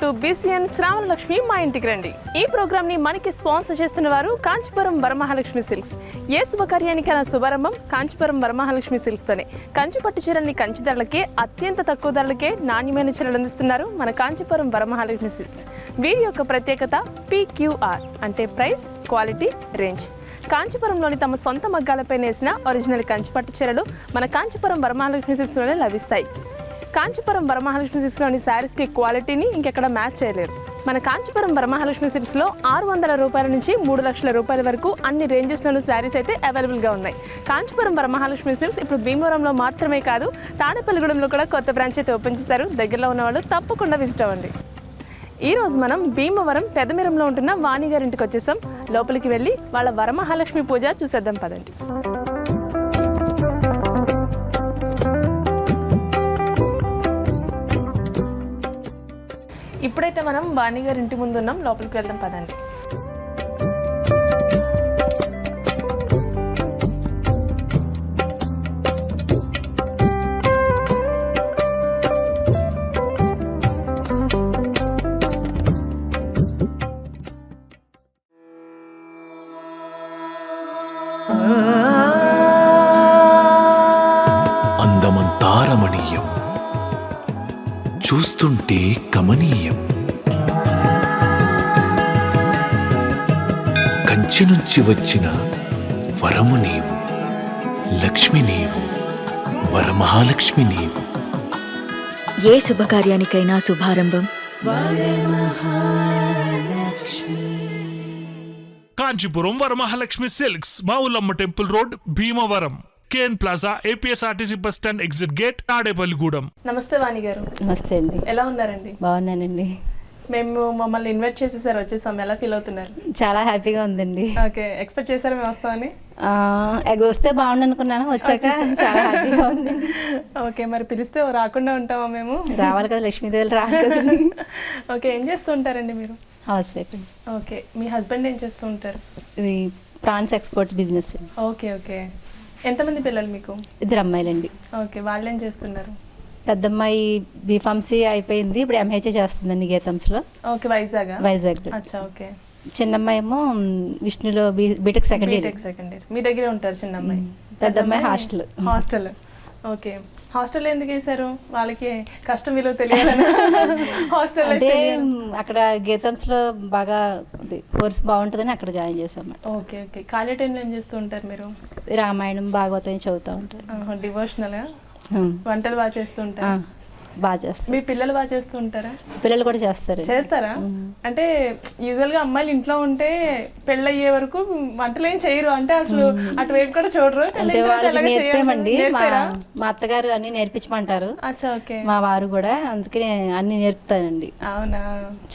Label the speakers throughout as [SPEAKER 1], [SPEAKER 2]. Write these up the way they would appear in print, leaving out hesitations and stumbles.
[SPEAKER 1] To BCN శ్రావణ లక్ష్మి మా ఇంటికి రండి. ఈ ప్రోగ్రామ్ ని మనకి స్పాన్సర్ చేస్తున్న వారు కాంచీపురం వరమహాలక్ష్మి సిల్క్స్. ఏ శుభకార్యానికైనా శుభారంభం కాంచీపురం వరమహాలక్ష్మి సిల్క్స్ తోనే. కంచి పట్టు చీరల్ని కంచి ధరలకే అత్యంత తక్కువ ధరలకే నాణ్యమైన చీరలు అందిస్తున్నారు మన కాంచీపురం వరమహాలక్ష్మి సిల్క్స్. వీరి యొక్క ప్రత్యేకత PQR అంటే ప్రైస్, క్వాలిటీ, రేంజ్. కాంచీపురంలోని తమ సొంత మగ్గాలపై నేసిన ఒరిజినల్ కంచి పట్టు చీరలు మన కాంచీపురం వరమహాలక్ష్మి సిల్క్స్లోనే లభిస్తాయి. కాంచీపురం వరమహాలక్ష్మి సిల్క్స్లోని శారీస్కి క్వాలిటీని ఇంకెక్కడ మ్యాచ్ చేయలేరు. మన కాంచీపురం వరమహాలక్ష్మి సిల్క్స్లో 600 రూపాయల నుంచి 3 లక్షల రూపాయల వరకు అన్ని రేంజెస్లోనూ శారీస్ అయితే అవైలబుల్గా ఉన్నాయి. కాంచీపురం వరమహాలక్ష్మి సిల్క్స్ ఇప్పుడు భీమవరంలో మాత్రమే కాదు, తాడేపల్లిగూడెంలో కూడా కొత్త బ్రాంచ్ అయితే ఓపెన్ చేశారు. దగ్గరలో ఉన్న వాళ్ళు తప్పకుండా విజిట్ అవ్వండి. ఈరోజు మనం భీమవరం పెదమిరంలో ఉంటున్న వాణి గారింటికి వచ్చేసాం. లోపలికి వెళ్ళి వాళ్ళ వరమహాలక్ష్మి పూజ చూసేద్దాం పదండి. ఇప్పుడైతే మనం వాణి గారి ఇంటి ముందు ఉన్నాం. లోపలికి వెళ్దాం పదండి.
[SPEAKER 2] అందమంతారమణీయం, చూస్తుంటే కమనీయం. కంచి నుంచి వచ్చిన వరము నీవు, లక్ష్మి నీవు, వరమహాలక్ష్మి నీవు.
[SPEAKER 3] ఏ శుభకార్యానికైనా శుభారంభం
[SPEAKER 4] Kanchipuram Varamahalakshmi silks, Mavullamma temple road, Bhimavaram. KN plaza, APSRTC bus stand exit gate, Tadepalligudem.
[SPEAKER 1] నమస్తే వాణి గారు.
[SPEAKER 5] నమస్తే అండి.
[SPEAKER 1] ఎలా ఉన్నారండి?
[SPEAKER 5] బాగున్నానండి.
[SPEAKER 1] మేము మమ్మల్ని ఇన్వైట్ చేసేసారు, వచ్చేసాం. ఎలా ఫీల్ అవుతున్నారు?
[SPEAKER 5] చాలా హ్యాపీగా ఉందండి.
[SPEAKER 1] ఓకే, ఎక్స్పెక్ట్ చేశారు మేము వస్తామని?
[SPEAKER 5] వస్తే బాగుండు అనుకున్నాను, వచ్చాక చాలా హ్యాపీగా ఉంది.
[SPEAKER 1] ఓకే, మరి పిలిస్తే రాకుండా ఉంటామా మేము?
[SPEAKER 5] రావాలి కదా, లక్ష్మీదేవులు రావాలి కదా.
[SPEAKER 1] ఓకే, ఏం చేస్తూ ఉంటారండి మీరు?
[SPEAKER 5] హౌస్ వైఫ్ అండి.
[SPEAKER 1] ఓకే, మీ హస్బెండ్ ఏం చేస్తూ ఉంటారు?
[SPEAKER 5] ఇది ప్రాన్స్ ఎక్స్పోర్ట్స్ బిజినెస్ అండి.
[SPEAKER 1] Okay okay. ఎంతమంది పిల్లలు మీకు?
[SPEAKER 5] 2 అమ్మాయిలండి.
[SPEAKER 1] ఓకే, వాళ్ళు ఏం చేస్తున్నారు?
[SPEAKER 5] పెద్ద అమ్మాయి BPharmacy అయిపోయింది, ఇప్పుడు MHA చేస్తుందండి గీతంస్లో.
[SPEAKER 1] ఓకే, వైజాగ్. అచ్చా, ఓకే.
[SPEAKER 5] చిన్న అమ్మాయి ఏమో విష్ణులో బీటెక్ సెకండ్ ఇయర్.
[SPEAKER 1] మీ దగ్గరే ఉంటారు చిన్న అమ్మాయి?
[SPEAKER 5] పెద్ద అమ్మాయి హాస్టల్.
[SPEAKER 1] ఓకే, హాస్టల్ ఎందుకు వేసారు? వాళ్ళకి కష్టం విలువ తెలియాలని హాస్టల్
[SPEAKER 5] అంటే అక్కడ గీతంస్లో బాగా కోర్స్ బాగుంటుందని అక్కడ జాయిన్ చేసాం.
[SPEAKER 1] Okay okay. ఖాళీ టైంలో ఏం చేస్తూ ఉంటారు మీరు?
[SPEAKER 5] రామాయణం, భాగవతం చదువుతూ ఉంటారు.
[SPEAKER 1] డివోషనల్ వంటలు బాగా చేస్తూ ఉంటారు?
[SPEAKER 5] బాగా చేస్తారు.
[SPEAKER 1] మీ పిల్లలు బాగా చేస్తూ ఉంటారా?
[SPEAKER 5] పిల్లలు కూడా చేస్తారా?
[SPEAKER 1] అంటే యూజువల్ గా అమ్మాయిలు ఇంట్లో ఉంటే పెళ్ళయ్యే వరకు వంటలు ఏం చేయరు, అంటే అసలు అటువైపు కూడా చూడరు.
[SPEAKER 5] నేర్పేమండి, మా అత్తగారు అన్ని నేర్పించమంటారు. మా వారు కూడా, అందుకే అన్ని నేర్పుతానండి.
[SPEAKER 1] అవునా?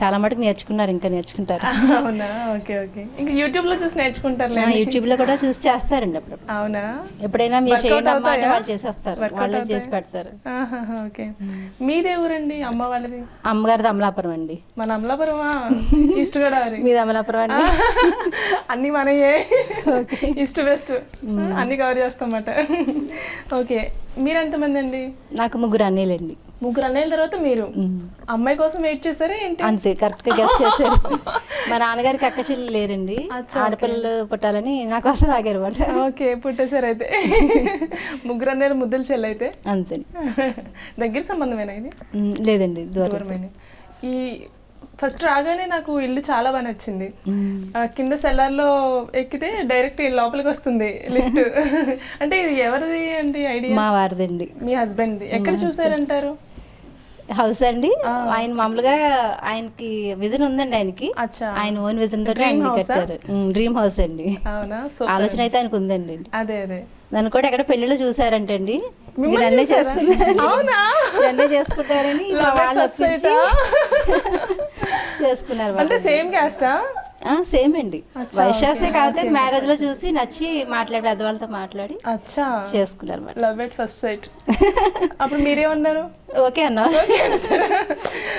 [SPEAKER 5] చాలా మటుకు నేర్చుకున్నారు, ఇంకా నేర్చుకుంటారు.
[SPEAKER 1] అవునా? Okay okay. ఇంకా యూట్యూబ్ లో చూసి నేర్చుకుంటారు?
[SPEAKER 5] యూట్యూబ్ లో కూడా చూసి చేస్తారండి అప్పుడు.
[SPEAKER 1] అవునా?
[SPEAKER 5] ఎప్పుడైనా మీరు చేయండి అమ్మా అంటే వాళ్ళు చేసేస్తారు, వాళ్ళే చేసి పెడతారు.
[SPEAKER 1] ఓకే. మీదే ఊరండి అమ్మ వాళ్ళది?
[SPEAKER 5] అమ్మగారిది అమలాపురం అండి.
[SPEAKER 1] మన అమలాపురమా? ఈస్ట్ గోదావరి.
[SPEAKER 5] మీది అమలాపురం అండి.
[SPEAKER 1] అన్ని మనయే, ఈస్ట్ వెస్ట్ అన్ని కవర్ చేస్తామట. ఓకే, మీరు ఎంతమంది అండి?
[SPEAKER 5] నాకు 3 అన్నయ్యలండి.
[SPEAKER 1] 3 అన్నయ్యల తర్వాత మీరు అమ్మాయి కోసం వెయిట్ చేశారా ఏంటి?
[SPEAKER 5] అంతే, కరెక్ట్ గా గెస్ చేశారు. మా నాన్నగారికి అక్క చెల్లి లేరండి, ఆడపిల్లలు పుట్టాలని నా కోసం ఆగారు వాళ్ళు.
[SPEAKER 1] ఓకే, పుట్టేశారు అయితే. 3 అన్నయ్యలు ముద్దులు చెల్లి అయితే.
[SPEAKER 5] అంతే.
[SPEAKER 1] దగ్గర సంబంధమేనా ఇది?
[SPEAKER 5] లేదండి, దూరమైన.
[SPEAKER 1] ఈ ఫస్ట్ రాగానే నాకు ఇల్లు చాలా బాగా నచ్చింది. కింద సెల్లార్లో ఎక్కితే డైరెక్ట్ లోపలికి వస్తుంది లిఫ్ట్. అంటే ఇది ఎవరిది అండి ఐడియా?
[SPEAKER 5] మా వారిదండి.
[SPEAKER 1] మీ హస్బెండ్ ఎక్కడ చూసారంటారు?
[SPEAKER 5] హౌస్ అండి. ఆయన మామూలుగా ఆయనకి విజన్ ఉందండి, ఆయనకి ఆయన ఓన్ విజన్ తోటి ఆయన కట్టారు. డ్రీమ్ హౌస్ అండి.
[SPEAKER 1] అవునా?
[SPEAKER 5] ఆలోచన అయితే ఆయనకు ఉందండి.
[SPEAKER 1] అదే అదే.
[SPEAKER 5] నన్ను కూడా ఎక్కడ పెళ్లిలో చూసారంటండి, నన్నే చేసుకుంటారని వాళ్ళు చేసుకున్నారు.
[SPEAKER 1] అంటే సేమ్ క్యాస్టా?
[SPEAKER 5] సేమ్ అండి, వైశాసే కాకపోతే మ్యారేజ్ లో చూసి నచ్చి మాట్లాడి పెద్దవాళ్ళతో మాట్లాడి చేసుకున్నారు.
[SPEAKER 1] Love at first sight. అప్పుడు మీరేమన్నారు?
[SPEAKER 5] ఓకే అన్నా.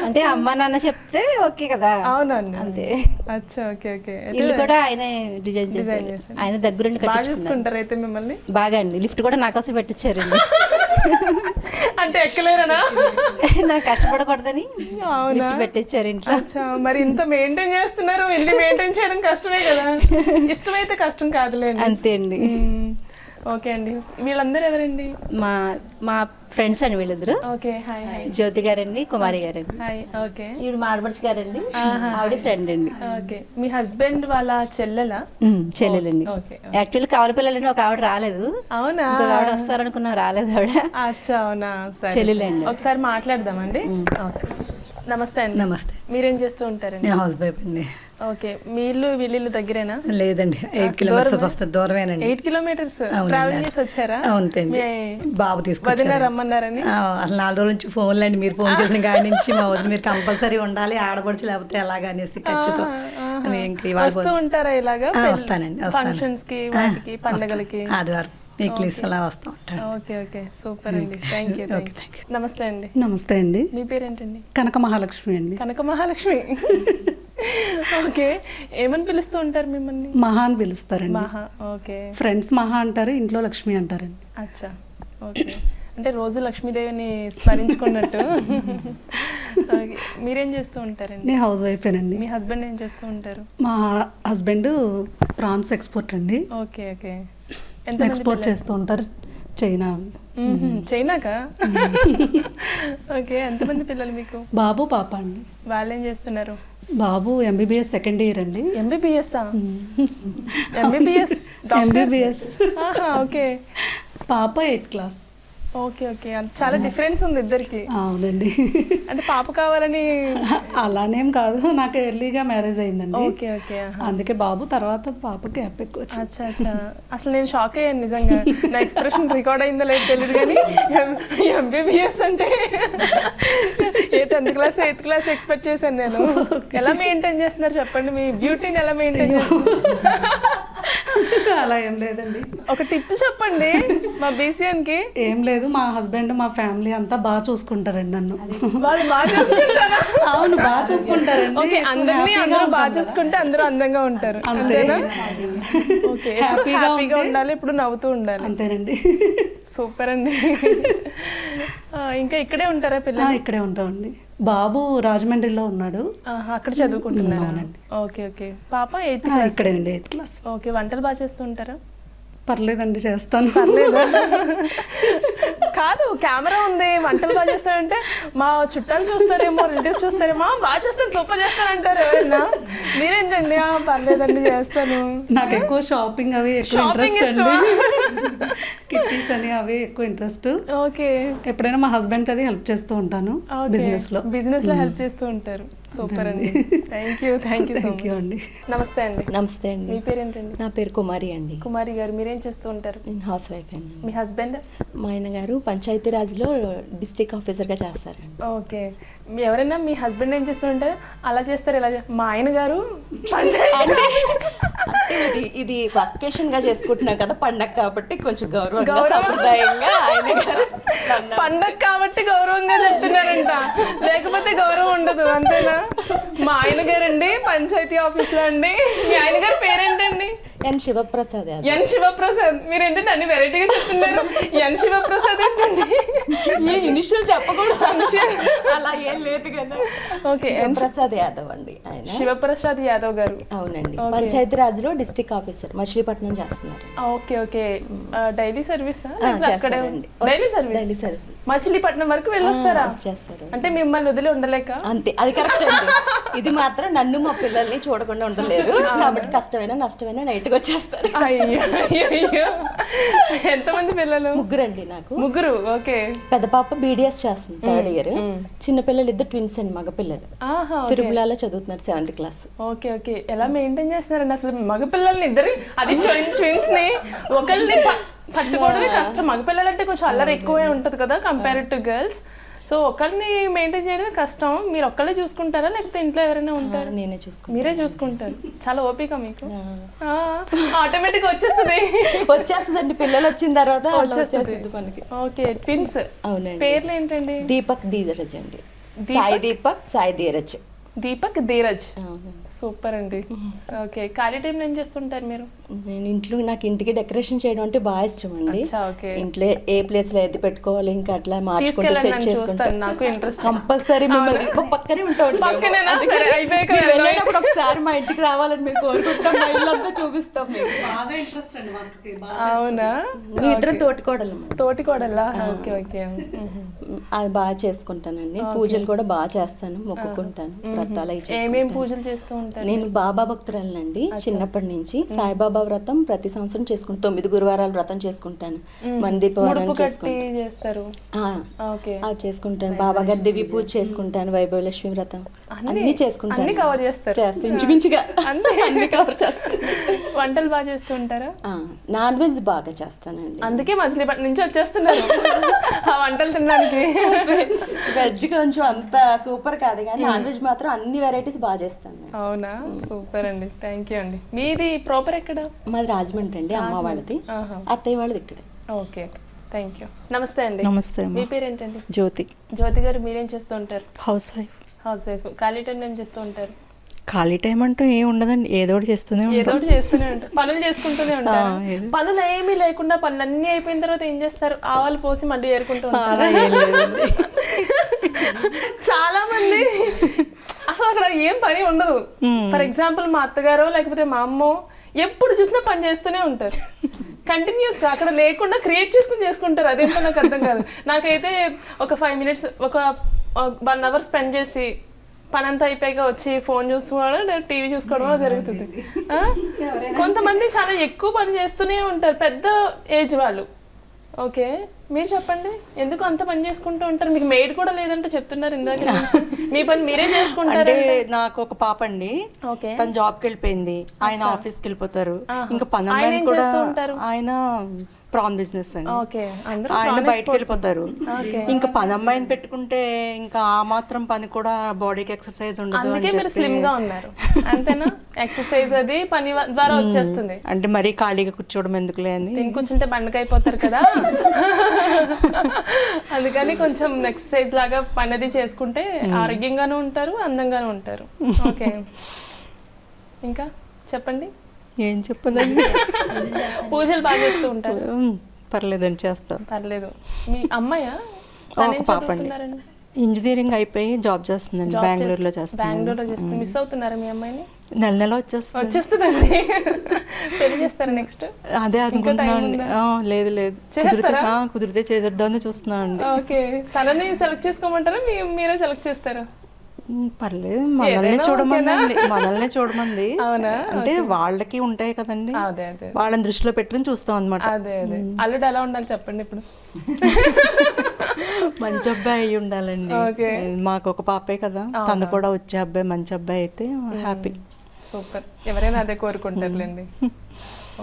[SPEAKER 5] అంటే అమ్మ నాన్న చెప్తే ఓకే కదా.
[SPEAKER 1] అవునండి,
[SPEAKER 5] అంతే.
[SPEAKER 1] Okay okay.
[SPEAKER 5] ఇల్లు కూడా ఆయనే డిజైన్ చేశారు, ఆయన దగ్గరుండి
[SPEAKER 1] కట్టించుకుంటారు అయితే మిమ్మల్ని.
[SPEAKER 5] బాగా అండి, లిఫ్ట్ కూడా నా కోసం పెట్టించారండి.
[SPEAKER 1] అంటే ఎక్కలేరనా?
[SPEAKER 5] నాకు కష్టపడకూడదని
[SPEAKER 1] అవునా?
[SPEAKER 5] లిఫ్ట్ పెట్టించారు ఇంట్లో.
[SPEAKER 1] అచ్చా, మరి ఇంత మెయింటైన్ చేస్తున్నారు, ఇల్లు మెయింటైన్ చేయడం కష్టమే కదా. ఇష్టమైతే కష్టం కాదులేండి.
[SPEAKER 5] అంతే అండి.
[SPEAKER 1] ఓకే అండి, వీళ్ళందరూ ఎవరండి?
[SPEAKER 5] మా మా ఫ్రెండ్స్ అండి వీళ్ళిద్దరు.
[SPEAKER 1] Okay, hi hi.
[SPEAKER 5] జ్యోతి గారండి, కుమారి గారండి.
[SPEAKER 1] హాయ్. ఓకే
[SPEAKER 5] ఈవిడ మా ఆడపడుచు గారండి, ఆవిడ ఫ్రెండ్ అండి.
[SPEAKER 1] ఓకే, మీ హస్బెండ్ వాళ్ళ చెల్లెలా?
[SPEAKER 5] చెల్లెలండి.
[SPEAKER 1] ఓకే.
[SPEAKER 5] యాక్చువల్లీ కవల పిల్లలండి, ఒక ఆవిడ రాలేదు.
[SPEAKER 1] అవునా?
[SPEAKER 5] ఇంకొక ఆవిడ వస్తారనుకున్నా, రాలేదు ఆవిడ.
[SPEAKER 1] అచ్చా, అవునా? సరే,
[SPEAKER 5] చెల్లెలండి.
[SPEAKER 1] ఒకసారి మాట్లాడదామండి. ఓకే, నమస్తే అండి.
[SPEAKER 6] నమస్తే.
[SPEAKER 1] మీరేం చేస్తూ ఉంటారండి?
[SPEAKER 6] నేను హౌస్ వైఫ్ అండి.
[SPEAKER 1] ఓకే, మీ ఇల్లు వీళ్ళిల్లు దగ్గరేనా?
[SPEAKER 6] లేదండి, 8 కిలోమీటర్స్ వస్తుంది, దూరమేనండి.
[SPEAKER 1] 8 కిలోమీటర్స్
[SPEAKER 6] అవునండి.
[SPEAKER 1] ట్రావెల్ చేసి వచ్చారా?
[SPEAKER 6] అవునండి, బాబు
[SPEAKER 1] వదిన
[SPEAKER 6] తీసుకొచ్చారు.
[SPEAKER 1] రమ్మన్నారని?
[SPEAKER 6] అసలు 4 రోజుల నుంచి ఫోన్లు అండి, మీరు ఫోన్ చేసిన కాడి నుంచి మా వదిన మీరు కంపల్సరీ ఉండాలి, ఆడపడుచు లేకపోతే ఎలాగా అనేసి ఖర్చుతో అని ఇంక ఇవాళ
[SPEAKER 1] వస్తూ ఉంటారా ఇలాగా?
[SPEAKER 6] వస్తానండి,
[SPEAKER 1] ఫంక్షన్స్ కి, వాటికి, పండగలకి?
[SPEAKER 6] ఆదివారం వీక్లీస్ అలా వస్తూ ఉంటాను.
[SPEAKER 1] ఓకే ఓకే, సూపర్ అండి. Thank you. నమస్తే అండి.
[SPEAKER 7] నమస్తే అండి.
[SPEAKER 1] మీ పేరేంటండి?
[SPEAKER 7] కనక మహాలక్ష్మి అండి.
[SPEAKER 1] కనక మహాలక్ష్మి. ఓకే, ఏమని పిలుస్తూ ఉంటారు మిమ్మల్ని?
[SPEAKER 7] మహా అని పిలుస్తారండి.
[SPEAKER 1] మహా. ఓకే.
[SPEAKER 7] ఫ్రెండ్స్ మహా అంటారు, ఇంట్లో లక్ష్మి అంటారండి.
[SPEAKER 1] అచ్చా, ఓకే. అంటే రోజు లక్ష్మీదేవిని స్మరించుకున్నట్టు. ఓకే, మీరేం చేస్తూ ఉంటారండి?
[SPEAKER 7] నేను హౌస్ వైఫేనండి.
[SPEAKER 1] మీ హస్బెండ్ ఏం చేస్తూ ఉంటారు?
[SPEAKER 7] మా హస్బెండ్ ప్రాన్స్ ఎక్స్పోర్ట్ అండి.
[SPEAKER 1] Okay okay.
[SPEAKER 7] ఎక్స్పోర్ట్ చేస్తూ ఉంటారు చైనా.
[SPEAKER 1] చైనాకా? ఓకే, ఎంతమంది పిల్లలు మీకు?
[SPEAKER 7] బాబు పాప అండి.
[SPEAKER 1] వాళ్ళు ఏం చేస్తున్నారు?
[SPEAKER 7] బాబు ఎంబీబీఎస్ సెకండ్ ఇయర్ అండి.
[SPEAKER 1] ఎంబీబీఎస్? MBBS
[SPEAKER 7] MBBS.
[SPEAKER 1] ఓకే.
[SPEAKER 7] పాప 8th క్లాస్.
[SPEAKER 1] ఓకే ఓకే, చాలా డిఫరెన్స్ ఉంది ఇద్దరికి.
[SPEAKER 7] అవునండి.
[SPEAKER 1] అంటే పాప కావాలని?
[SPEAKER 7] అలానేం కాదు, నాకు ఎర్లీగా మ్యారేజ్ అయిందండి.
[SPEAKER 1] Okay okay.
[SPEAKER 7] అందుకే బాబు తర్వాత పాప గ్యాప్ ఎక్కువ వచ్చింది.
[SPEAKER 1] అచ్చా అచ్చా. అసలు నేను షాక్ అయ్యాను నిజంగా. నా ఎక్స్ప్రెషన్ రికార్డ్ అయిందో లేదు తెలియదు కానీ ఎంబీబీఎస్ అంటే 10th class 8th class expect చేశాను నేను. ఎలా మెయింటైన్ చేస్తున్నారు చెప్పండి, మీ బ్యూటీని ఎలా మెయింటైన్ చేస్తున్నారు?
[SPEAKER 7] అలా ఏం లేదండి.
[SPEAKER 1] ఒక టిప్ చెప్పండి మా బీసీఎన్ కి.
[SPEAKER 7] ఏం లేదు, మా హస్బెండ్ మా ఫ్యామిలీ అంతా బాగా చూసుకుంటారండి నన్ను.
[SPEAKER 1] వాళ్ళు బాగా చూసుకుంటారా?
[SPEAKER 7] అవును, బాగా చూసుకుంటారండి.
[SPEAKER 1] ఓకే, అందరినీ అందరూ బాగా చూసుకుంటే అందరూ అందంగా ఉంటారు, అంతేనా? ఓకే, హ్యాపీగా ఉండాలి, ఇప్పుడు నవ్వుతూ ఉండాలి.
[SPEAKER 7] అంతేనండి.
[SPEAKER 1] సూపర్ అండి. ఇంకా ఇక్కడే ఉంటారా పిల్లలు?
[SPEAKER 7] ఇక్కడే ఉంటామండి. బాబు రాజమండ్రిలో ఉన్నాడు,
[SPEAKER 1] అక్కడ చదువుకుంటున్నాను. Okay okay. పాప 8th class?
[SPEAKER 7] ఇక్కడేనండి 8th class.
[SPEAKER 1] Okay, వంటలు బాగా చేస్తూ ఉంటారా?
[SPEAKER 7] పర్లేదండి, చేస్తాను.
[SPEAKER 1] పర్లేదు. కాదు, కెమెరా ఉంది, వంటలు బాగా చేస్తారంటే మా చుట్టాలు చూస్తారేమో, రిలేటివ్స్ చూస్తారేమో, బాగా చేస్తాను, సూపర్ చేస్తాను అంటారు ఎవరైనా. మీరేంటండి? పర్లేదండి, చేస్తాను.
[SPEAKER 7] నాకు ఎక్కువ షాపింగ్ అవి ఎక్కువ ఇంట్రెస్ట్ అండి. కిట్టీస్ అని అవి ఎక్కువ ఇంట్రెస్ట్.
[SPEAKER 1] ఓకే.
[SPEAKER 7] ఎప్పుడైనా మా హస్బెండ్ అది హెల్ప్ చేస్తూ ఉంటాను బిజినెస్ లో హెల్ప్
[SPEAKER 1] చేస్తూ ఉంటారు. సూపర్ అండి. థ్యాంక్ యూ సో మచ్
[SPEAKER 7] అండి.
[SPEAKER 1] నమస్తే అండి.
[SPEAKER 8] నమస్తే అండి.
[SPEAKER 1] మీ పేరేంటండి?
[SPEAKER 8] నా పేరు కుమారి అండి.
[SPEAKER 1] కుమారి గారు, మీరేం చేస్తూ ఉంటారు?
[SPEAKER 8] నేను హౌస్ వైఫ్ అండి.
[SPEAKER 1] మీ హస్బెండ్?
[SPEAKER 8] మా ఆయన గారు పంచాయతీరాజ్లో డిస్ట్రిక్ట్ ఆఫీసర్గా చేస్తారండి.
[SPEAKER 1] ఓకే. ఎవరైనా మీ హస్బెండ్ ఏం చేస్తూ ఉంటారు, అలా చేస్తారు ఇలా చేస్తారు. మా ఆయన గారు
[SPEAKER 8] అంటే ఇది అకేషన్ గా చేసుకుంటున్నాం కదా, పండగ కాబట్టి కొంచెం గౌరవంగా సంప్రదాయంగా ఆయన గారు.
[SPEAKER 1] పండగ కాబట్టి గౌరవంగా చెప్తున్నారంట, లేకపోతే గౌరవం ఉండదు, అంతేనా? మా ఆయన గారండి పంచాయతీ ఆఫీస్ లో అండి. మీ ఆయన గారి పేరేంటండి?
[SPEAKER 8] ఎన్ శివప్రసాద్.
[SPEAKER 1] ఎన్ శివప్రసాద్. మీరేంటండి అన్ని వెరైటీగా చెప్తున్నారు? ఎన్ శివప్రసాద్ ఏంటండి?
[SPEAKER 8] ఈ ఇనిషియల్ చెప్పకూడదు, అలా ఏం లేదు కదా.
[SPEAKER 1] ఓకే,
[SPEAKER 8] ప్రసాద్ యాదవ్ అండి ఆయన.
[SPEAKER 1] శివప్రసాద్ యాదవ్ గారు.
[SPEAKER 8] అవునండి, పంచాయతీరాజ్ లో డిస్ట్రిక్ట్ ఆఫీసర్ మచిలీపట్నం చేస్తున్నారు.
[SPEAKER 1] Okay okay. Daily service?
[SPEAKER 8] Daily service.
[SPEAKER 1] Machilipatnam వరకు వెళ్ళొస్తారా?
[SPEAKER 8] చేస్తారు.
[SPEAKER 1] అంటే మిమ్మల్ని వదిలి ఉండలేక?
[SPEAKER 8] అంతే, అది కరెక్ట్ అండి. ఇది మాత్రం నన్ను మా పిల్లల్ని చూడకుండా ఉండలేరు కాబట్టి కష్టమైనా నష్టమైనా నైట్ గా వచ్చేస్తారు.
[SPEAKER 1] అయ్యో, ఎంతమంది పిల్లలు?
[SPEAKER 8] ముగ్గురండి నాకు.
[SPEAKER 1] ముగ్గురు. ఓకే.
[SPEAKER 8] పెద్ద పాప బీడిఎస్ చేస్తుంది, 3rd ఇయర్. చిన్న పిల్లలు ఇద్దరు ట్విన్స్ అండి, మగ పిల్లలు. తిరుమలలో చదువుతున్నారు, 7th క్లాస్.
[SPEAKER 1] Okay okay. ఎలా మెయింటైన్ చేస్తున్నారండి అసలు మగ పిల్లల్ని ఇద్దరు? అది ట్విన్స్ ని ఒకళ్ళని పట్టుకోవడమే కష్టం. మగ పిల్లలంటే కొంచెం అల్లరి ఎక్కువే ఉంటది కదా కంపేర్డ్ టు గర్ల్స్. సో ఒకళ్ళని మెయింటైన్ చేయడమే కష్టం. మీరు ఒక్కళ్ళే చూసుకుంటారా లేకపోతే ఇంట్లో ఎవరైనా ఉంటారా?
[SPEAKER 8] నేనే చూసుకుంటాను.
[SPEAKER 1] మీరే చూసుకుంటారు. చాలా ఓపిక మీకు. ఆటోమేటిక్ వచ్చేస్తుందండి,
[SPEAKER 8] పిల్లలు వచ్చిన తర్వాత వచ్చేస్తుంది మనకి.
[SPEAKER 1] ఓకే. ట్విన్స్.
[SPEAKER 8] అవునండి.
[SPEAKER 1] పేర్లు ఏంటండి?
[SPEAKER 8] దీపక్ ధీరజ్ అండి. సాయి దీపక్, సాయి ధీరజ్.
[SPEAKER 1] దీపక్ ధీరజ్. సూపర్ అండి. ఓకే, ఖాళీ టైంలో ఏం చేస్తుంటారు మీరు?
[SPEAKER 8] నేను ఇంట్లో నాకు ఇంటికి డెకరేషన్ చేయడం అంటే బాగా ఇష్టం అండి.
[SPEAKER 1] ఓకే,
[SPEAKER 8] ఇంట్లో ఏ ప్లేస్ లో ఏది పెట్టుకోవాలి ఇంకా అట్లా మార్చుకుంటూ సెట్ చేసుకుంటాను.
[SPEAKER 1] నాకు ఇంట్రెస్ట్.
[SPEAKER 8] కంపల్సరీ మిమ్మల్ని పక్కనే ఉంటాం. వెళ్ళేటప్పుడు ఒకసారి మా ఇంటికి రావాలని మేము కోరుకుంటాం. మా ఇల్లంతా చూపిస్తాం.
[SPEAKER 7] బాగా ఇంట్రెస్ట్ అండి వర్క్కి.
[SPEAKER 1] అవునా?
[SPEAKER 8] మీ ఇద్దరం
[SPEAKER 1] తోటికోడలా? Okay okay.
[SPEAKER 8] అది బాగా చేసుకుంటానండి. పూజలు కూడా బాగా చేస్తాను, మొక్కుకుంటాను, వ్రతాలు
[SPEAKER 1] ఏమేం పూజలు చేస్తూ ఉంటారు?
[SPEAKER 8] నేను బాబా భక్తురాలండి. చిన్నప్పటి నుంచి సాయిబాబా వ్రతం ప్రతి సంవత్సరం చేసుకుంటాను. 9 గురువారాలు వ్రతం చేసుకుంటాను. మందీపవారం
[SPEAKER 1] చేస్తారు.
[SPEAKER 8] అది చేసుకుంటాను. బాబా గారి దివ్య పూజ చేసుకుంటాను. వైభవలక్ష్మి వ్రతం అన్ని చేసుకుంటాను.
[SPEAKER 1] కవర్ చేస్తారు
[SPEAKER 8] ఇంచుమించుగా అన్ని కవర్ చేస్తాను.
[SPEAKER 1] వంటలు బాగా చేస్తూ ఉంటారా?
[SPEAKER 8] నాన్ వెజ్ బాగా చేస్తానండి.
[SPEAKER 1] అందుకే మచిలీపట్నం నుంచి వచ్చేస్తున్నారు ఆ వంటలు తినడానికి.
[SPEAKER 8] వెజ్ కొంచెం అంత సూపర్ కాదు కానీ నాన్ వెజ్ మాత్రం అన్ని వెరైటీస్ బాగా చేస్తాను.
[SPEAKER 1] అవునా? సూపర్ అండి, థ్యాంక్ యూ అండి. మీది ప్రాపర్ ఎక్కడ?
[SPEAKER 8] మాది రాజమండ్రి అండి. అమ్మ వాళ్ళది, అత్తయ్య వాళ్ళది ఇక్కడే.
[SPEAKER 1] Okay, thank you. నమస్తే అండి.
[SPEAKER 7] నమస్తే.
[SPEAKER 1] మీ పేరేంటండి?
[SPEAKER 7] జ్యోతి.
[SPEAKER 1] జ్యోతి గారు, మీరేం చేస్తూ ఉంటారు?
[SPEAKER 7] House wife.
[SPEAKER 1] House wife. ఖాళీ టైంలో ఏం చేస్తూ ఉంటారు?
[SPEAKER 7] ఖాళీ టైం అంటూ ఏం ఉండదండి, ఏదో ఒకటి చేస్తూనే
[SPEAKER 1] ఉంటారు. పనులు చేసుకుంటూనే ఉంటారు. పనులు ఏమీ లేకుండా పనులన్నీ అయిపోయిన తర్వాత ఏం చేస్తారు? ఆవాలు పోసి మళ్ళీ ఏరుకుంటూ ఉంటారు. చాలా మంది అసలు అక్కడ ఏం పని ఉండదు. ఫర్ ఎగ్జాంపుల్ మా అత్తగారో లేకపోతే మా అమ్మో ఎప్పుడు చూసినా పని చేస్తూనే ఉంటారు. కంటిన్యూస్ గా అక్కడ లేకుండా క్రియేట్ చేసుకుంటారు. అదేంటో నాకు అర్థం కాదు. నాకైతే ఒక 5 minutes, ఒక 1 hour స్పెండ్ చేసి పని అంతా అయిపోయాక వచ్చి ఫోన్ చూసుకోవడం, టీవీ చూసుకోవడం జరుగుతుంది. కొంతమంది చాలా ఎక్కువ పని చేస్తూనే ఉంటారు, పెద్ద ఏజ్ వాళ్ళు. ఓకే, మీరు చెప్పండి, ఎందుకు అంత పని చేసుకుంటూ ఉంటారు? మీకు మెయిడ్ కూడా లేదంటే చెప్తున్నారు ఇందాక. మీ పని మీరే చేసుకుంటారు.
[SPEAKER 7] నాకు ఒక పాప అండి, తను జాబ్కి వెళ్ళిపోయింది, ఆయన ఆఫీస్కి వెళ్ళిపోతారు. ఇంకా పని అమ్మాయిని కూడా, ఆయన ప్రాన్ బిజినెస్ అండి, ఆయన బయటకు వెళ్ళిపోతారు. ఇంకా పని అమ్మాయిని పెట్టుకుంటే ఇంకా ఆ మాత్రం పని కూడా బాడీకి ఎక్సర్సైజ్ ఉండదు.
[SPEAKER 1] అంతేనా? ఎక్సర్సైజ్ అది పని ద్వారా వచ్చేస్తుంది.
[SPEAKER 7] అంటే మరీ ఖాళీగా కూర్చోవడం ఎందుకులే అని,
[SPEAKER 1] కూర్చుంటే బండకైపోతారు కదా, అందుకని కొంచెం ఎక్సర్సైజ్ లాగా పని అది చేసుకుంటే ఆరోగ్యంగానూ ఉంటారు, అందంగానూ ఉంటారు. ఓకే, ఇంకా చెప్పండి.
[SPEAKER 7] ఏం చెప్పదండి.
[SPEAKER 1] పూజలు బాగా చేస్తూ ఉంటారు?
[SPEAKER 7] పర్లేదండి, చేస్తాను.
[SPEAKER 1] పర్లేదు. మీ అమ్మాయా?
[SPEAKER 7] పాప అండి, ఇంజనీరింగ్ అయిపోయి జాబ్ చేస్తుందండి, బెంగళూరులో చేస్తుంది.
[SPEAKER 1] బెంగళూరులో చేస్తుంది. మిస్ అవుతున్నారా మీ అమ్మాయిని?
[SPEAKER 7] నెల
[SPEAKER 1] వచ్చేస్తుందండి. పెళ్లి చేస్తారా నెక్స్ట్?
[SPEAKER 7] అదే అనుకుంటున్నాను. లేదు కుదిరితే చేసేద్దామని చూస్తున్నాను.
[SPEAKER 1] ఓకే, తనని సెలెక్ట్ చేసుకోమంటారా మీరే సెలెక్ట్ చేస్తారా?
[SPEAKER 7] పర్లేదు, మనల్ని చూడమంది. అంటే వాళ్ళకి ఉంటాయి కదండి, వాళ్ళని దృష్టిలో పెట్టుకుని చూస్తాం అనమాట.
[SPEAKER 1] అదే అదే. అల్లుడు ఎలా ఉండాలి చెప్పండి ఇప్పుడు?
[SPEAKER 7] మంచి అబ్బాయి అయి ఉండాలండి. మాకు ఒక పాపే కదా, తను కూడా వచ్చే అబ్బాయి మంచి అబ్బాయి అయితే హ్యాపీ.
[SPEAKER 1] సూపర్, ఎవరైనా అదే కోరుకుంటారులేండి.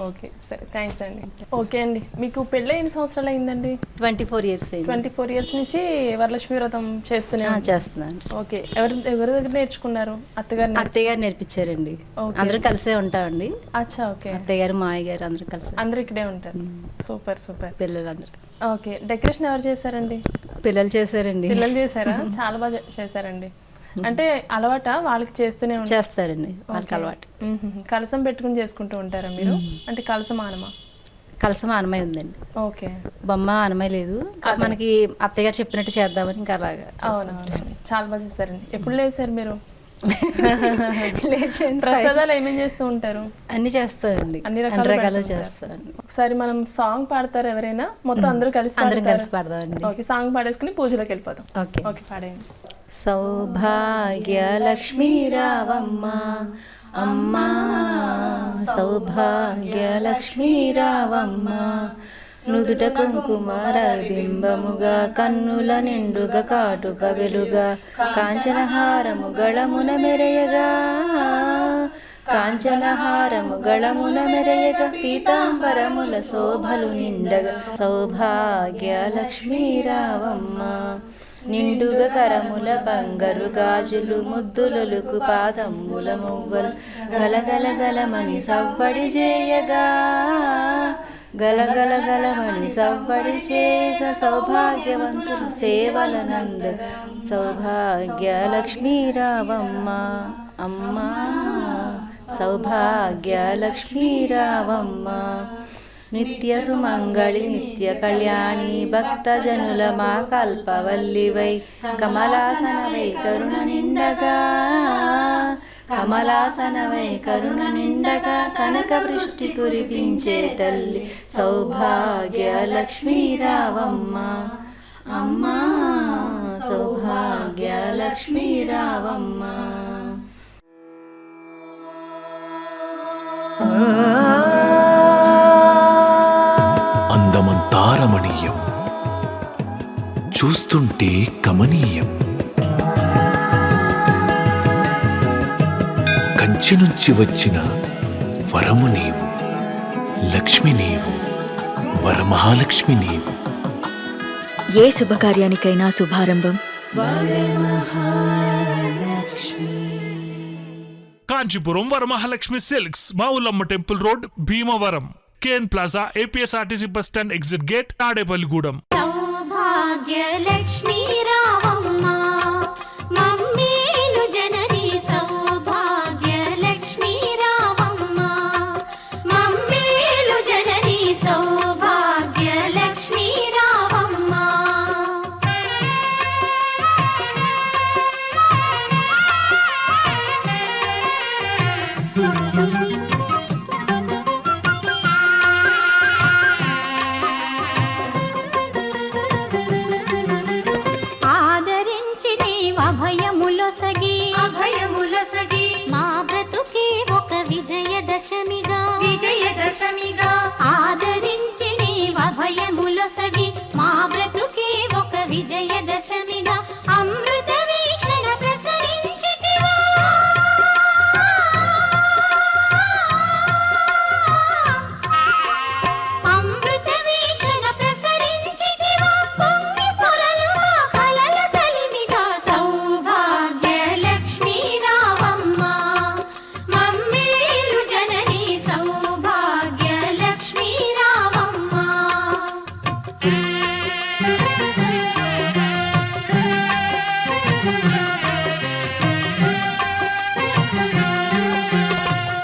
[SPEAKER 1] ఓకే, సరే, థ్యాంక్స్ అండి. ఓకే అండి, మీకు పెళ్ళి ఎన్ని సంవత్సరాలు అయిందండి?
[SPEAKER 5] 24 years.
[SPEAKER 1] 24 years నుంచి వరలక్ష్మి వ్రతం
[SPEAKER 5] చేస్తున్నాను.
[SPEAKER 1] ఓకే, ఎవరి దగ్గర నేర్చుకున్నారు?
[SPEAKER 5] అత్తయ్య గారు నేర్పించారండి. అందరూ కలిసే ఉంటామండి.
[SPEAKER 1] అచ్చా, ఓకే.
[SPEAKER 5] అత్తయ్య గారు, మాయ గారు అందరూ కలిసి.
[SPEAKER 1] అందరు ఇక్కడే ఉంటారు. Super super.
[SPEAKER 5] పిల్లలందరూ.
[SPEAKER 1] ఓకే, డెకరేషన్ ఎవరు చేశారండి?
[SPEAKER 5] పిల్లలు చేశారండి.
[SPEAKER 1] పిల్లలు చేశారా? చాలా బాగా చేశారండి. అంటే అలవాట వాళ్ళకి
[SPEAKER 5] చేస్తారండి, వాళ్ళకి అలవాటు.
[SPEAKER 1] కలసం పెట్టుకుని చేసుకుంటూ ఉంటారా మీరు? అంటే కలసం
[SPEAKER 5] ఆనమై ఉందండి.
[SPEAKER 1] ఓకే,
[SPEAKER 5] బొమ్మ ఆనమై లేదు, మనకి అత్తగారు చెప్పినట్టు చేద్దామని ఇంకా అలాగా.
[SPEAKER 1] చాలా బాగా చేస్తారండి. ఎప్పుడు లేచారు మీరు? ప్రసాదాలు ఏమేం చేస్తూ ఉంటారు?
[SPEAKER 5] అన్ని చేస్తామండి, అన్ని రకాలు చేస్తామండి.
[SPEAKER 1] ఒకసారి మనం సాంగ్ పాడతారు ఎవరైనా? మొత్తం అందరూ కలిసి
[SPEAKER 5] పాడదామండి.
[SPEAKER 1] ఓకే, సాంగ్ పాడేసుకుని పూజలోకి వెళ్ళిపోతాం.
[SPEAKER 5] Okay
[SPEAKER 1] okay, పాడేయండి.
[SPEAKER 5] సౌభాగ్యలక్ష్మీ రావమ్మ అమ్మా, సౌభాగ్యలక్ష్మీ రావమ్మ, నుదుట కుంకుమార బింబముగా, కన్నుల నిండుగా కాటుక వెలుగా, కాంచనహారము గళమున మెరయగా, కాంచనహారము గళమున మెరయగా, పీతాంబరముల శోభలు నిండగా, సౌభాగ్యలక్ష్మీ రావమ్మ, నిండుగా కరముల బంగారు గాజులు, ముద్దులొలుకు పాదముల మువ్వలు, గలగలగలమని సవ్వడి చేయగా, గలగలగలమని సవ్వడి చేయగా, సౌభాగ్యవంతులు సేవల నంద, సౌభాగ్యలక్ష్మీ రావమ్మ అమ్మా సౌభాగ్య లక్ష్మీ రావమ్మ, నిత్య సుమంగళి నిత్య కళ్యాణి, భక్తజనుల మా కల్పవల్లివై, కమలాసనవై కరుణ నిండగా, కమలాసనవై కరుణ నిండగా, కనక వృష్టి కురిపించే తల్లి సౌభాగ్య లక్ష్మీ రావమ్మ, అమ్మా సౌభాగ్య లక్ష్మీ రావమ్మ.
[SPEAKER 2] అందమంతా రమణీయం, చూస్తుంటే కమనీయం. కంచి నుంచి వచ్చిన వరము నీవు, లక్ష్మి నీవు, వరమహాలక్ష్మి నీవు.
[SPEAKER 3] ఏ శుభకార్యానికైనా శుభారంభం
[SPEAKER 4] Kanchipuram Varamahalakshmi silks, Mavullamma temple road, Bhimavaram. KN plaza, APSRTC bus stand exit gate, Tadepalligudem.
[SPEAKER 9] సౌభాగ్య లక్ష్మీ రావమ్మ, మమ్మేలు జనని సౌభాగ్య లక్ష్మీ రావమ్మ, మమ్మేలు జనని సౌభాగ్య లక్ష్మీ రావమ్మ. ఆదరించి నీవభయములొసగి, అభయములొసగి, మా బ్రతుకే ఒక విజయదశమిగా, విజయదశమిగా. ఆదరించి నీవభయములొసగి, మా బ్రతుకే ఒక విజయదశమిగా, అమృత వీక్షణ ప్రసరించితివా, అమృత వీక్షణ ప్రసరించితివా, పొంగి పొరలువా కలల కలిమిగా, సౌభాగ్య లక్ష్మీ రావమ్మ, మమ్మేలు జనని సౌభాగ్య లక్ష్మీ రావమ్మ.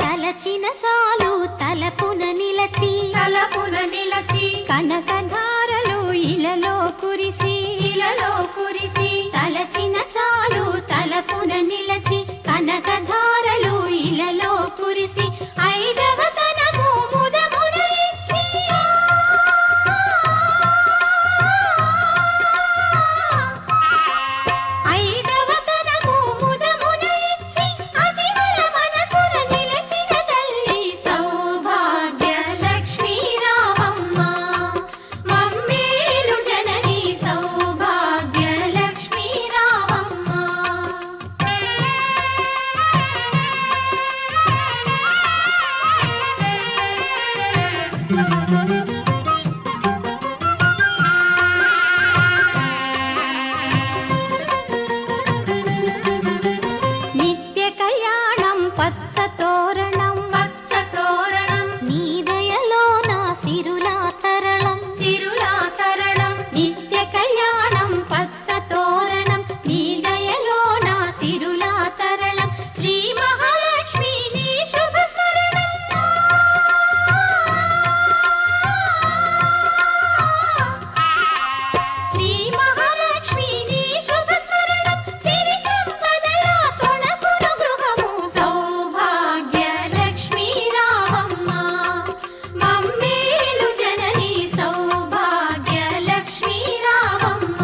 [SPEAKER 9] తలచిన చాలు తలపున నిలచి, తలపున నిలచి, కనకధారలు ఇలలో కురిసి, ఇలలో కురిసి, తలచిన చాలు తలపున నిలచి, కనకధారలు ఇలలో కురిసి, ఐదవ తనము ముదమున ఇచ్చి, ఐదవ తనము ముదమున ఇచ్చి, అతివల మనసున నిలచిన తల్లి సౌభాగ్య లక్ష్మీ రావమ్మ, మమ్మేలు జనని సౌభాగ్య లక్ష్మీ రావమ్మ. నిత్య కళ్యాణం పచ్చ తోరణం, పచ్చ తోరణం, నీ దయలో నా సిరులా తరళం, సిరులా తరళం. నిత్య కళ్యాణం పచ్చ తోరణం, నీ దయలో నా సిరులా తరళం, శ్రీ మహాలక్ష్మి నీ శుభ స్మరణం. శ్రీ మహాలక్ష్మి నీ శుభ స్మరణం, సిరి సంపదల తొణకును గృహము, సౌభాగ్య లక్ష్మీ రావమ్మ, మమ్మేలు జనని సౌభాగ్య లక్ష్మీ రావమ్మ.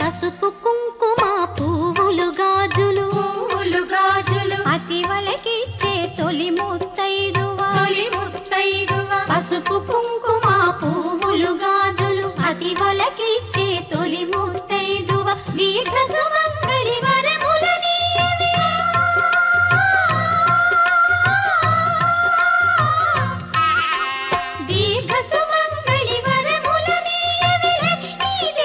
[SPEAKER 9] పసుపు కుంకుమ పువ్వులు గాజులు, పువ్వులు గాజులు, అతివలకిచ్చే తొలి ముత్తైదువా, తొలి ముత్తైదువా. పసుపు కుంకుమ పువ్వులు గాజులు, అతివలకిచ్చే తొలి ముత్తైదువా, దీర్ఘ సుమంగళి వరముల నీయవే, దీర్ఘ సుమంగళి వరముల నీయవే, లక్ష్మీదేవి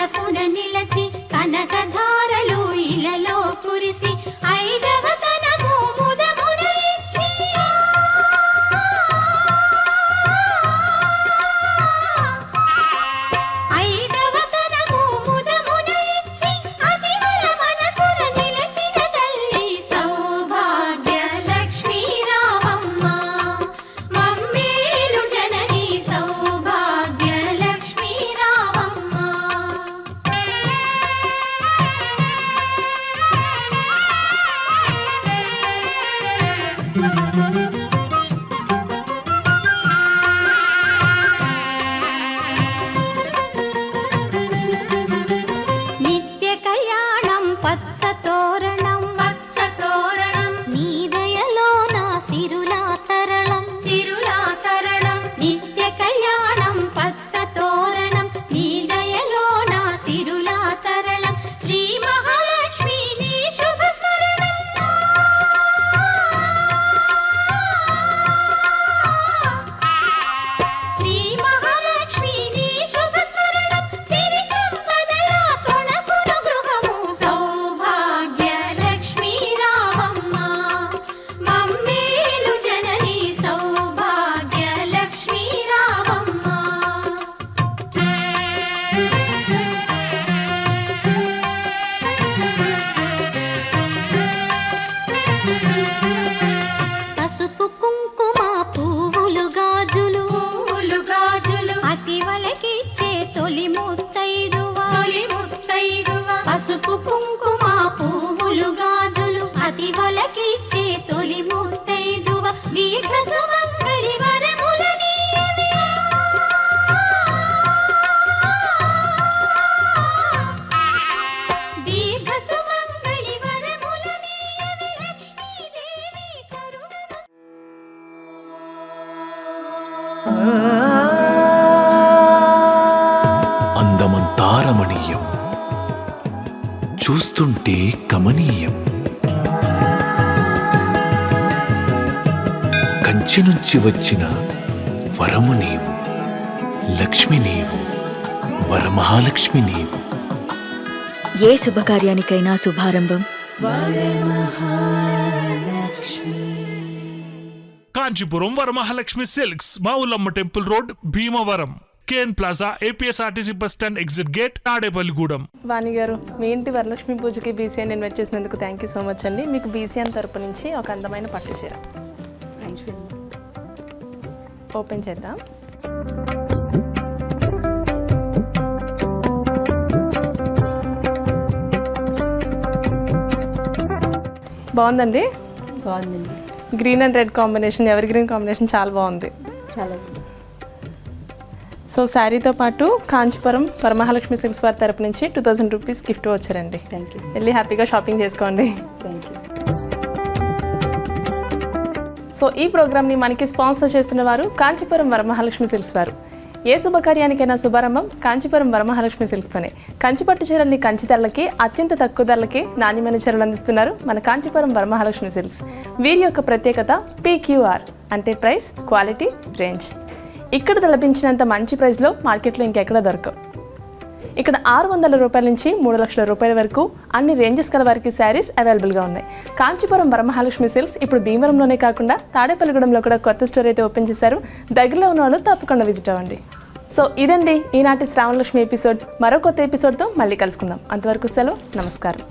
[SPEAKER 9] తలపున నిలచి కనకధారలు ఇలలో కురిసి ఐదవ తనము ముదమున ఇచ్చి ఐదవ తనము ముదమున ఇచ్చి అతివల మనసున నిలచిన తల్లి సౌభాగ్య లక్ష్మీ రామమ్మ మమ్మేలు జనని సౌభాగ్య లక్ష్మీ రామమ్మ. నిత్య కళ్యాణం పచ్చ తోరణం పచ్చ తోరణం నీ దయలో నా సిరులా తరళం సిరులా తరళం నిత్య కళ్యాణం పచ్చ తోరణం నీ దయలో నా సిరులా తరళం శ్రీ మహాలక్ష్మి నీ శుభ స్మరణం శ్రీ మహాలక్ష్మి నీ శుభ స్మరణం సిరి సంపదల కొనపును గృహము సౌభాగ్య లక్ష్మీ రామమ్మ మమ్మేలు జనని సౌభాగ్య లక్ష్మీ రామమ్మ. పసుపు కుంకుమ పువ్వులు గాజులు పువ్వులు గాజులు అతివలకిచ్చే తొలి ముత్తైదువ తొలి ముత్తైదువ పసుపు కుంకుమ పువ్వులు గాజులు అతివలకిచ్చే తొలి ముత్తైదువ దీర్ఘ సుమంగళి వరములనీయవే దీర్ఘ సుమంగళి వరములనీయవే లక్ష్మీదేవి కరుణను
[SPEAKER 2] అందమంతా రమణీయం, చూస్తుంటే కమనీయం. కంచి నుంచి వచ్చిన వరము నీవు, లక్ష్మి నీవు, వరమహాలక్ష్మి నీవు.
[SPEAKER 3] ఏ శుభకార్యానికైనా శుభారంభం
[SPEAKER 4] Kanchipuram Varamahalakshmi silks Mavullamma temple road Bhimavaram KN plaza APSRTC bus stand exit gate Tadepalligudem.
[SPEAKER 1] Vani garu, మీ ఇంటి వరలక్ష్మి పూజకి బీసీఎన్ ఇన్వైట్ చేసినందుకు థ్యాంక్ యూ సో మచ్ అండి. మీకు బీసీఎన్ తరపు నుంచి ఒక అందమైన పట్టు చీర ఓపెన్ చేద్దాం. బాగుందండి.
[SPEAKER 5] బాగుందండి,
[SPEAKER 1] green and red combination, ever green combination చాలా బాగుంది.
[SPEAKER 5] చాలా
[SPEAKER 1] సో శారీతో పాటు కాంచీపురం వరమహాలక్ష్మి సిల్క్స్ వారి తరపు నుంచి 2000 రూపీస్ గిఫ్ట్ వచ్చారండి.
[SPEAKER 5] థ్యాంక్ యూ
[SPEAKER 1] వెళ్ళి హ్యాపీగా షాపింగ్ చేసుకోండి.
[SPEAKER 5] Thank you.
[SPEAKER 1] సో ఈ ప్రోగ్రామ్ని మనకి స్పాన్సర్ చేస్తున్న వారు కాంచీపురం వరమహాలక్ష్మి సిల్క్స్ వారు. ఏ శుభకార్యానికైనా శుభారంభం కాంచీపురం వరమహాలక్ష్మి సిల్క్స్తోనే. కంచిపట్టు చీరల్ని కంచి ధరలకి అత్యంత తక్కువ ధరలకి నాణ్యమైన చీరలు అందిస్తున్నారు మన కాంచీపురం వరమహాలక్ష్మి సిల్క్స్. వీరి యొక్క ప్రత్యేకత PQR అంటే ప్రైస్, క్వాలిటీ, రేంజ్. ఇక్కడ లభించినంత మంచి ప్రైస్లో మార్కెట్లో ఇంకెక్కడ దొరకవు. ఇక్కడ 600 రూపాయల నుంచి 3 లక్షల రూపాయల వరకు అన్ని రేంజెస్ గల వారికి శారీస్ అవైలబుల్గా ఉన్నాయి. కాంచీపురం వరమహాలక్ష్మి సిల్క్స్ ఇప్పుడు భీమవరంలోనే కాకుండా తాడేపల్లిగూడెంలో కూడా కొత్త స్టోర్ అయితే ఓపెన్ చేశారు. దగ్గరలో ఉన్న వాళ్ళు తప్పకుండా విజిట్ అవ్వండి. సో ఇదండి ఈనాటి శ్రావణలక్ష్మి ఎపిసోడ్. మరో కొత్త ఎపిసోడ్తో మళ్ళీ కలుసుకుందాం. అంతవరకు సెలవు, నమస్కారం.